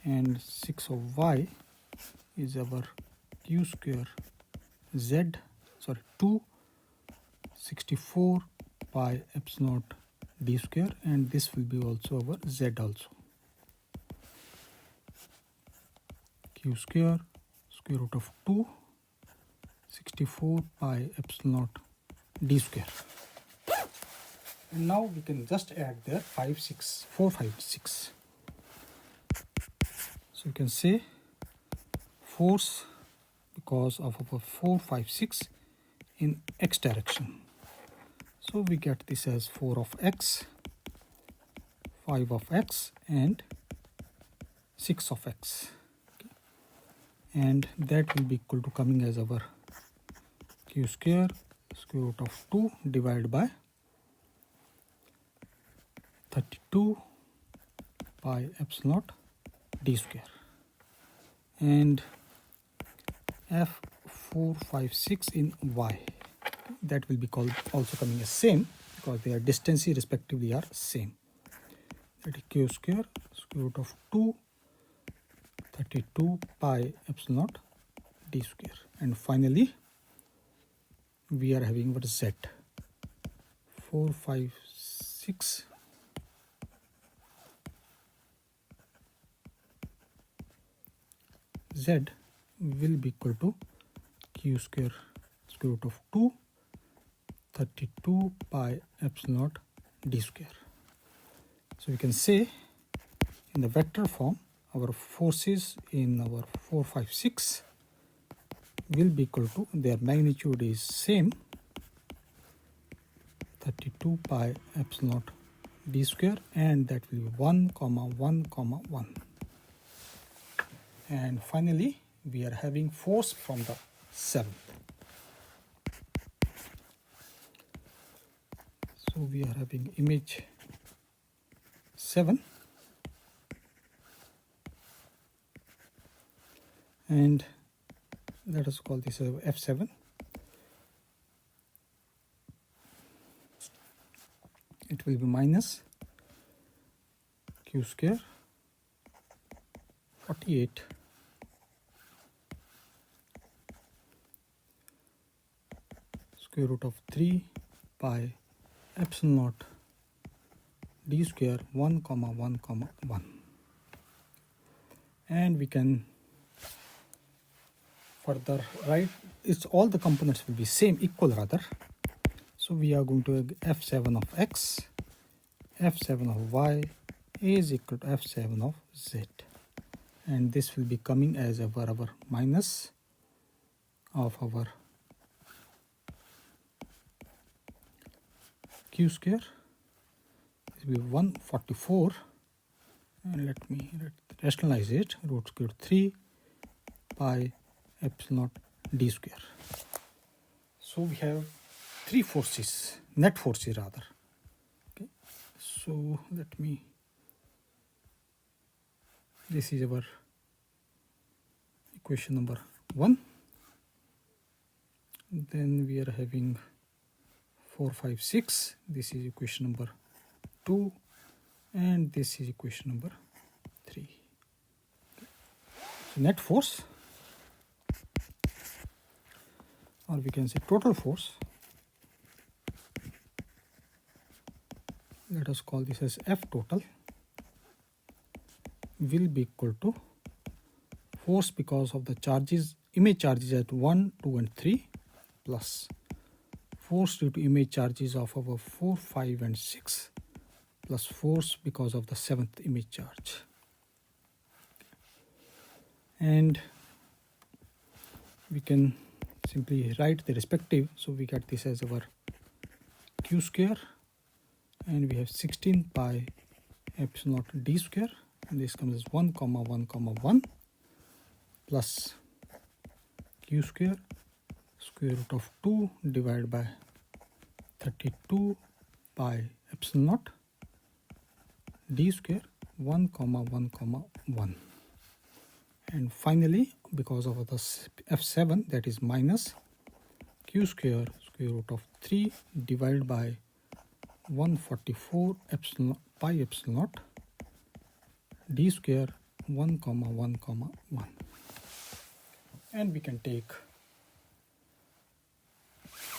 Speaker 1: and 6 of y is our q square z, 2 64 pi epsilon naught d square, and this will be also our z also, q square square root of 2 64 pi epsilon naught d square. And now we can just add there 4, 5, 6. So you can say force because of our 4, 5, 6 in x direction. So we get this as 4 of x, 5 of x, and 6 of x. Okay. And that will be equal to coming as our q square square root of 2 divided by 32 pi epsilon naught d square, and f456 in y, that will be called also coming as same because their distances respectively are same. That is q square square root of 2 32 pi epsilon naught d square, and finally we are having our z 456 z will be equal to q square square root of 2 32 pi epsilon naught d square. So we can say in the vector form our forces in our 4, 5, 6 will be equal to, their magnitude is same, 32 pi epsilon naught d square, and that will be 1, 1, 1. And finally we are having force from the 7th. So we are having image 7, and let us call this f7. It will be minus q square 48 square root of 3 pi epsilon naught d square 1, 1, 1. And we can further write, it's all the components will be same, equal rather. So we are going to f7 of x, f7 of y is equal to f7 of z, and this will be coming as our minus of our q square. It will be 144, and let me rationalize it, root square 3 pi epsilon naught d square. So we have three forces, net forces rather. Okay, so let me, this is our equation number 1. Then we are having 4, 5, 6. This is equation number 2, and this is equation number 3. So net force, or we can say total force, let us call this as F total, will be equal to force because of the charges, image charges at 1, 2 and 3 plus force due to image charges of our 4, 5 and 6 plus force because of the 7th image charge. And we can simply write the respective, so we get this as our q square, and we have 16 pi epsilon naught d square, and this comes as 1 comma 1 comma 1 plus q square square root of 2 divided by 32 pi epsilon naught d square 1 comma 1 comma 1. And finally, because of the f7, that is minus q square square root of 3 divided by 144 epsilon pi epsilon naught d square 1 comma 1 comma 1. And we can take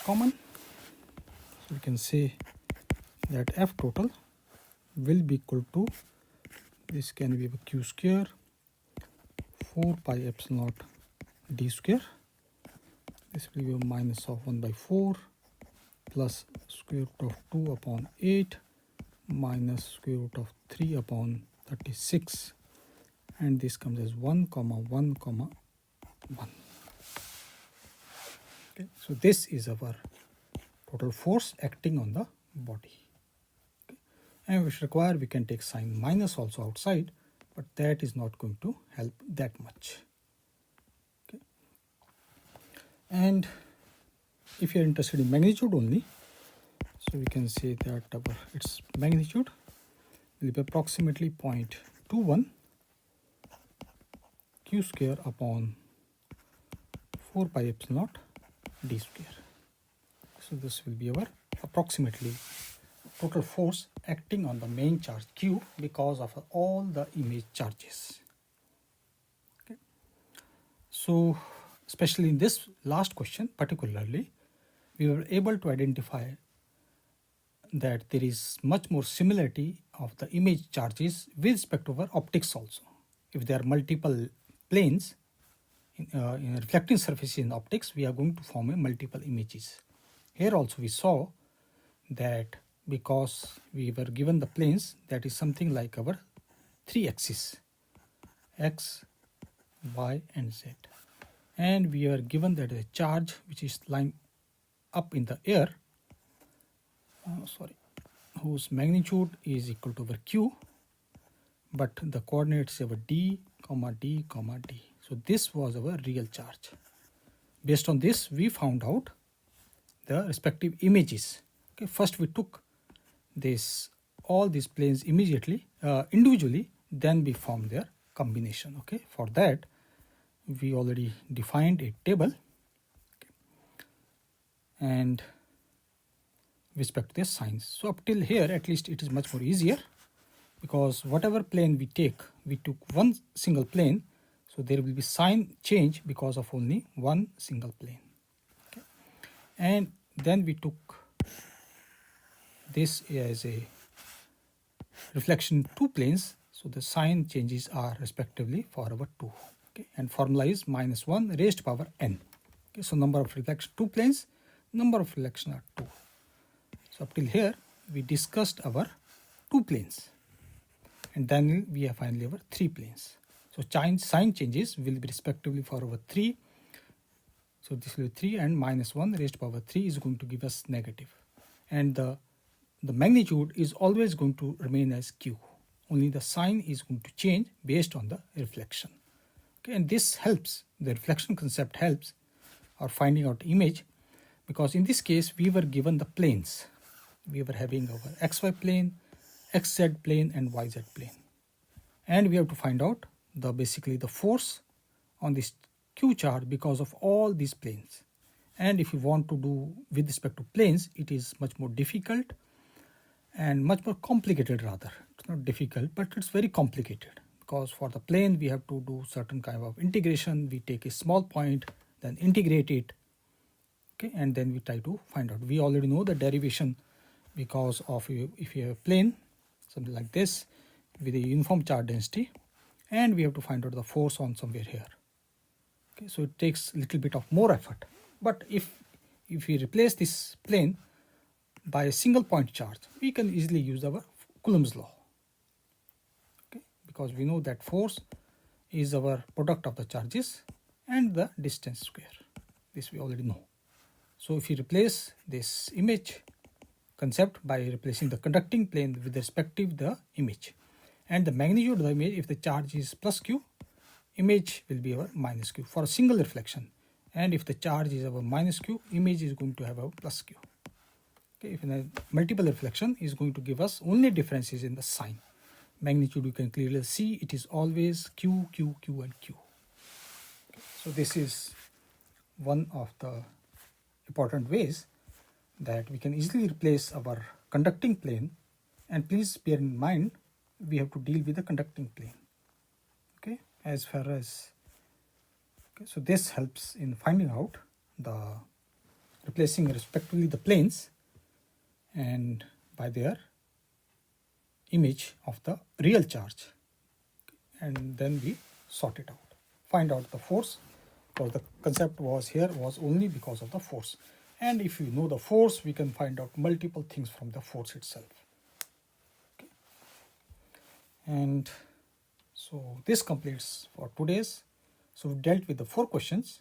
Speaker 1: common, so we can say that f total will be equal to, this can be a q square 4 pi epsilon naught d square, this will be a minus of 1 by 4 plus square root of 2 upon 8 minus square root of 3 upon 36, and this comes as 1 comma 1 comma 1. Okay, so this is our total force acting on the body. Okay. And if required, we can take sign minus also outside, but that is not going to help that much. Okay. And if you are interested in magnitude only, so we can say that its magnitude will be approximately 0.21 q square upon 4 pi epsilon naught d square. So this will be our approximately total force acting on the main charge q because of all the image charges. Okay. So especially in this last question particularly, we were able to identify that there is much more similarity of the image charges with respect to our optics also. If there are multiple planes in a reflecting surface in optics, we are going to form a multiple images. Here also we saw that because we were given the planes, that is something like our 3 axes, x, y and z, and we are given that a charge which is lying up in the air, whose magnitude is equal to our q, but the coordinates are d, comma d, comma d. So this was our real charge. Based on this, we found out the respective images. Okay, first we took all these planes immediately, individually, then we formed their combination. Okay, for that we already defined a table, okay, and with respect to their signs. So up till here, at least it is much more easier, because whatever plane we take, we took one single plane, so there will be sign change because of only one single plane. Okay. And then we took this as a reflection in 2 planes, so the sign changes are respectively for our 2. Okay. And formula is minus 1 raised to power n. Okay. So number of reflection 2 planes, number of reflection are 2. So up till here we discussed our 2 planes, and then we have finally our 3 planes. So sign changes will be respectively for our 3. So this will be 3, and minus 1 raised to power 3 is going to give us negative. And the magnitude is always going to remain as q. Only the sign is going to change based on the reflection. Okay, and this helps, the reflection concept helps our finding out image, because in this case we were given the planes. We were having our xy plane, xz plane and yz plane. And we have to find out basically the force on this q charge because of all these planes. And if you want to do with respect to planes, it is much more difficult and much more complicated rather. It's not difficult, but it's very complicated, because for the plane we have to do certain kind of integration. We take a small point, then integrate it, okay, and then we try to find out. We already know the derivation, because of if you have a plane, something like this, with a uniform charge density, and we have to find out the force on somewhere here. Okay, so it takes a little bit of more effort. But if if we replace this plane by a single point charge, we can easily use our Coulomb's law. Okay, because we know that force is our product of the charges and the distance square. This we already know. So if we replace this image concept by replacing the conducting plane with respective the image, and the magnitude of the image, if the charge is plus q, image will be our minus q for a single reflection, and if the charge is our minus q, image is going to have a plus q. Okay, if in a multiple reflection is going to give us only differences in the sign. Magnitude you can clearly see it is always q, q, q and q. Okay, so this is one of the important ways that we can easily replace our conducting plane, and please bear in mind we have to deal with the conducting plane. Okay, as far as so this helps in finding out the replacing respectively the planes and by their image of the real charge, and then we sort it out, find out the force, because the concept was here was only because of the force, and if you know the force we can find out multiple things from the force itself. Okay. And so this completes for today's. So we dealt with the 4 questions,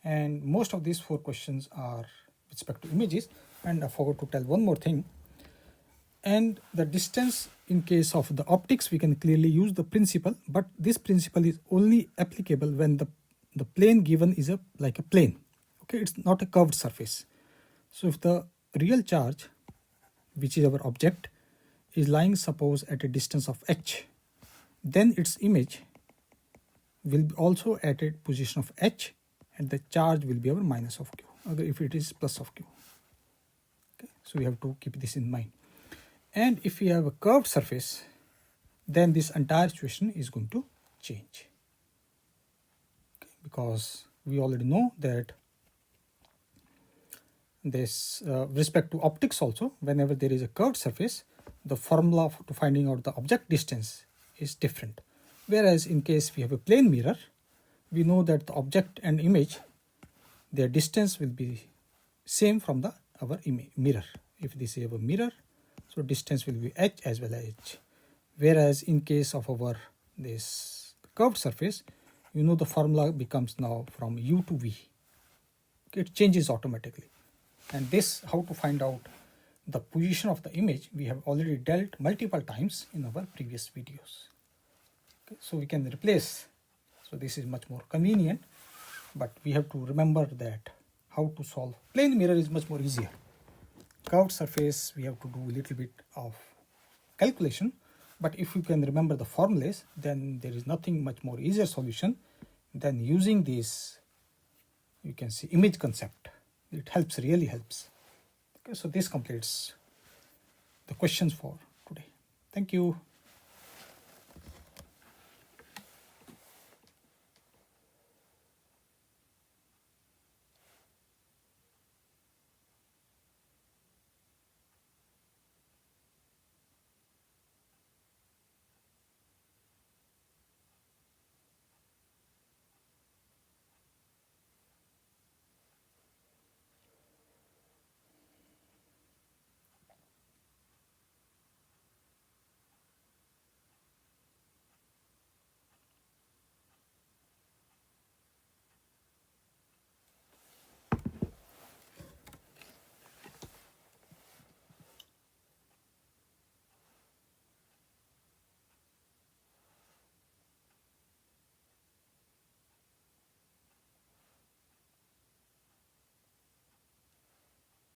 Speaker 1: and most of these 4 questions are with respect to images. And I forgot to tell one more thing, and the distance in case of the optics we can clearly use the principle, but this principle is only applicable when the plane given is like a plane. Okay, it's not a curved surface. So if the real charge, which is our object, is lying suppose at a distance of h, then its image will be also at a position of h, and the charge will be our minus of q, if it is plus of q. Okay, so we have to keep this in mind. And if we have a curved surface, then this entire situation is going to change. Okay, because we already know that this respect to optics also, whenever there is a curved surface, the formula to finding out the object distance is different. Whereas in case we have a plane mirror, we know that the object and image, their distance will be same from the our mirror. If this is a mirror, so distance will be h as well as h. Whereas in case of our this curved surface, you know the formula becomes now from u to v. Okay, it changes automatically. And this, how to find out the position of the image, we have already dealt multiple times in our previous videos. Okay, so we can replace, so this is much more convenient, but we have to remember that how to solve. Plane mirror is much more easier. Curved surface we have to do a little bit of calculation, but if you can remember the formulas, then there is nothing much more easier solution than using this, you can see, image concept. It helps, really helps. Okay, so this completes the questions for today. Thank you.